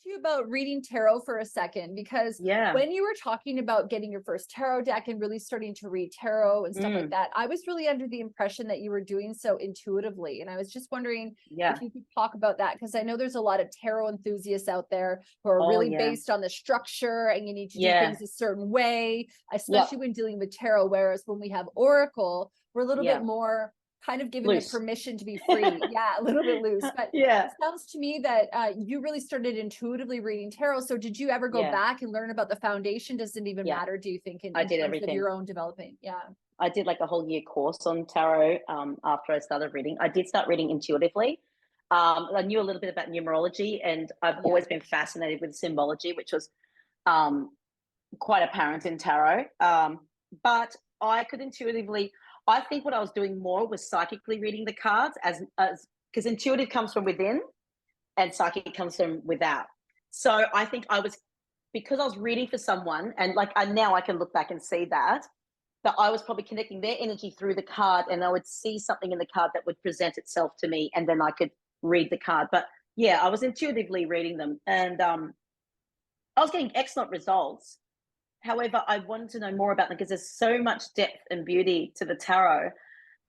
to you about reading tarot for a second, because when you were talking about getting your first tarot deck and really starting to read tarot and stuff like that, I was really under the impression that you were doing so intuitively. And I was just wondering if you could talk about that, because I know there's a lot of tarot enthusiasts out there who are really based on the structure and you need to do things a certain way, especially when dealing with tarot. Whereas when we have Oracle, we're a little bit more kind of given the permission to be free. A little bit loose. But it sounds to me that you really started intuitively reading tarot. So did you ever go back and learn about the foundation? Does it even matter, do you think, in I did terms everything. of your own developing? I did like a whole year course on tarot after I started reading. I did start reading intuitively. I knew a little bit about numerology, and I've always been fascinated with symbology, which was quite apparent in tarot. But I could intuitively, I think what I was doing more was psychically reading the cards, as because intuitive comes from within and psychic comes from without. So I think because I was reading for someone, and like now I can look back and see that I was probably connecting their energy through the card, and I would see something in the card that would present itself to me, and then I could read the card. But I was intuitively reading them, and I was getting excellent results. However, I wanted to know more about them because there's so much depth and beauty to the tarot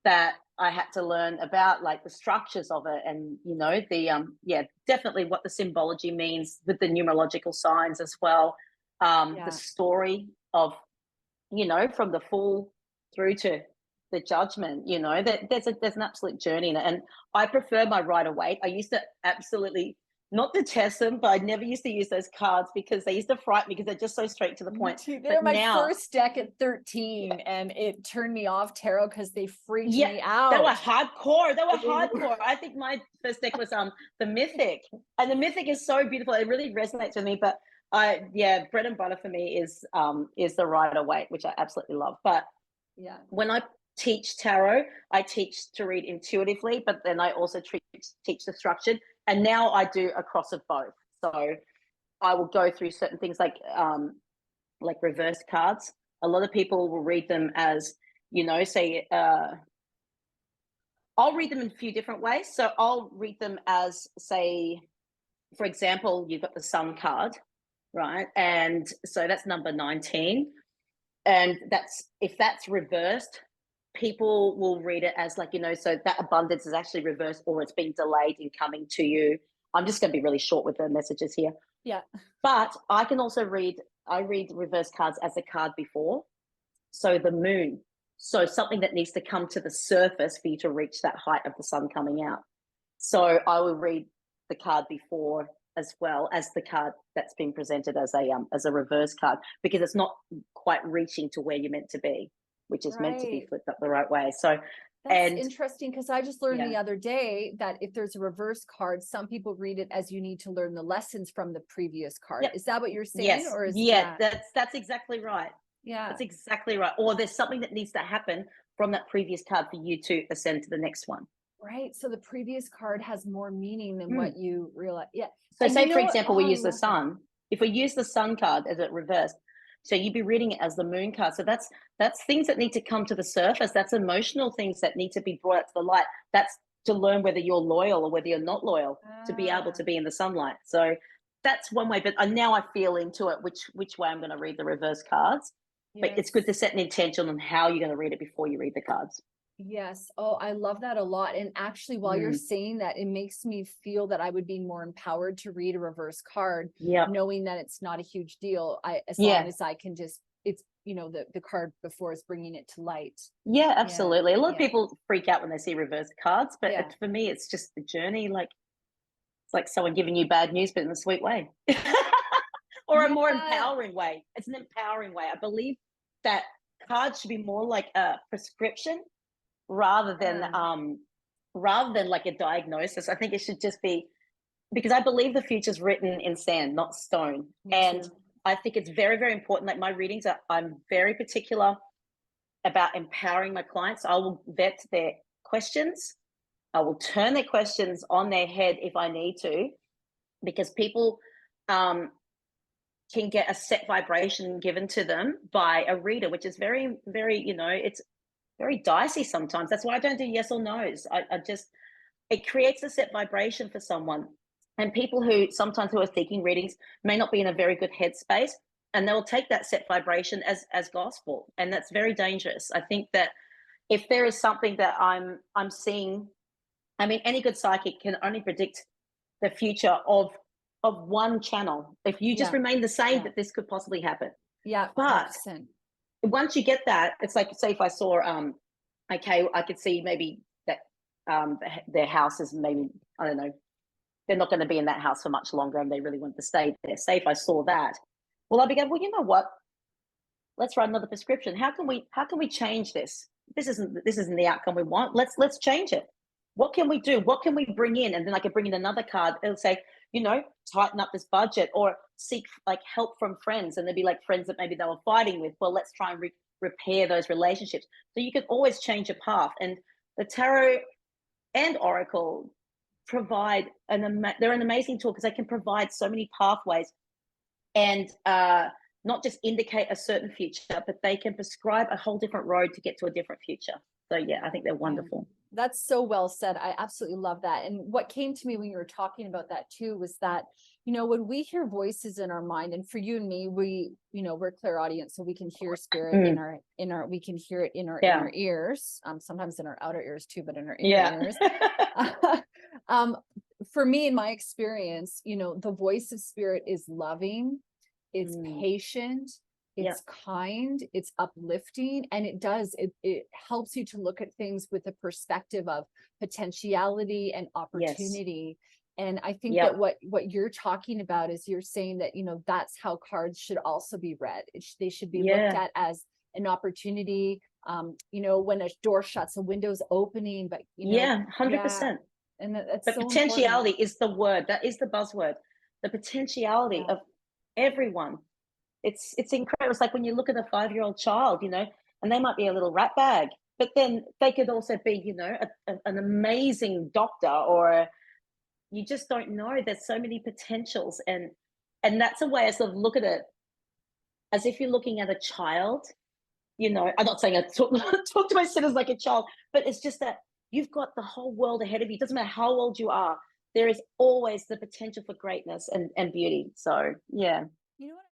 that I had to learn about, like the structures of it, and the definitely what the symbology means with the numerological signs as well. The story of, from the fall through to the judgment, that there's an absolute journey in it. And I prefer my Rider-Waite. I used to absolutely not detest them, but I never used to use those cards because they used to frighten me because they're just so straight to the point. They're my first deck at 13, and it turned me off tarot because they freaked me out. They were hardcore. I think my first deck was the Mythic, and the Mythic is so beautiful. It really resonates with me. But bread and butter for me is the Rider-Waite, which I absolutely love. But when I teach tarot, I teach to read intuitively, but then I also teach the structured. And now I do a cross of both. So I will go through certain things like reverse cards. A lot of people will read them as, say, I'll read them in a few different ways. So I'll read them as, say, for example, you've got the Sun card, right? And so that's number 19. And if that's reversed, people will read it as like, so that abundance is actually reversed, or it's been delayed in coming to you. I'm just going to be really short with the messages here. But I can also read reverse cards as a card before. So the moon. So something that needs to come to the surface for you to reach that height of the sun coming out. So I will read the card before as well as the card that's been presented as a reverse card, because it's not quite reaching to where you're meant to be, which is meant to be flipped up the right way. So that's interesting, because I just learned the other day that if there's a reverse card, some people read it as you need to learn the lessons from the previous card. Is that what you're saying? Yes. Or is that's exactly right. That's exactly right. Or there's something that needs to happen from that previous card for you to ascend to the next one. Right. So the previous card has more meaning than what you realize. So say, for example, we use the Sun. If we use the Sun card as it reversed, so you'd be reading it as the Moon card. So that's things that need to come to the surface. That's emotional things that need to be brought out to the light. That's to learn whether you're loyal or whether you're not loyal, to be able to be in the sunlight. So that's one way. But now I feel into it, which way I'm going to read the reverse cards. But it's good to set an intention on how you're going to read it before you read the cards. Yes. Oh, I love that a lot. And actually, while you're saying that, it makes me feel that I would be more empowered to read a reverse card, knowing that it's not a huge deal. As long as I can just, it's, the card before is bringing it to light. Yeah, absolutely. A lot of people freak out when they see reverse cards, but for me, it's just the journey. Like, it's like someone giving you bad news, but in a sweet way. Or a more empowering way. It's an empowering way. I believe that cards should be more like a prescription rather than like a diagnosis. I think it should just be, because I believe the future's written in sand, not stone. And I think it's very, very important. Like my readings I'm very particular about empowering my clients. I will vet their questions. I will turn their questions on their head if I need to, because people can get a set vibration given to them by a reader, which is very, very, it's very dicey sometimes. That's why I don't do yes or no's. It creates a set vibration for someone. And people who sometimes who are seeking readings may not be in a very good headspace, and they'll take that set vibration as gospel, and that's very dangerous. I think that if there is something that I'm seeing, I mean, any good psychic can only predict the future of one channel. If you just remain the same, that this could possibly happen. Yeah, but 100%. Once you get that, it's like, say if I saw, okay, I could see maybe that their house is maybe, I don't know, they're not going to be in that house for much longer and they really want to stay there. Say if I saw that, well, I'll be going, well, you know what? Let's write another prescription. How can we change this? This isn't the outcome we want. Let's change it. What can we do? What can we bring in? And then I could bring in another card. It'll say, tighten up this budget, or seek like help from friends. And there'd be like friends that maybe they were fighting with. Well, let's try and repair those relationships. So you can always change your path. And the tarot and oracle provide they're an amazing tool because they can provide so many pathways, and not just indicate a certain future, but they can prescribe a whole different road to get to a different future. So yeah, I think they're wonderful. That's so well said. I absolutely love that. And what came to me when you were talking about that too was that, when we hear voices in our mind, and for you and me, we're clairaudient, so we can hear spirit we can hear it in our inner ears, sometimes in our outer ears too, but in our inner ears. For me, in my experience, the voice of spirit is loving, it's patient, it's kind, it's uplifting, and it helps you to look at things with a perspective of potentiality and opportunity. And I think that what you're talking about is, you're saying that, that's how cards should also be read. They should be looked at as an opportunity. When a door shuts, a window's opening, but 100%. And that's but so potentiality important. is the word. That is the buzzword. The potentiality of everyone. It's incredible. It's like when you look at a 5-year-old child, and they might be a little rat bag, but then they could also be, an amazing doctor, or you just don't know. There's so many potentials, and that's a way I sort of look at it, as if you're looking at a child. I'm not saying I talk to my sitters like a child, but it's just that you've got the whole world ahead of you. It doesn't matter how old you are. There is always the potential for greatness and beauty. So, yeah. You know what?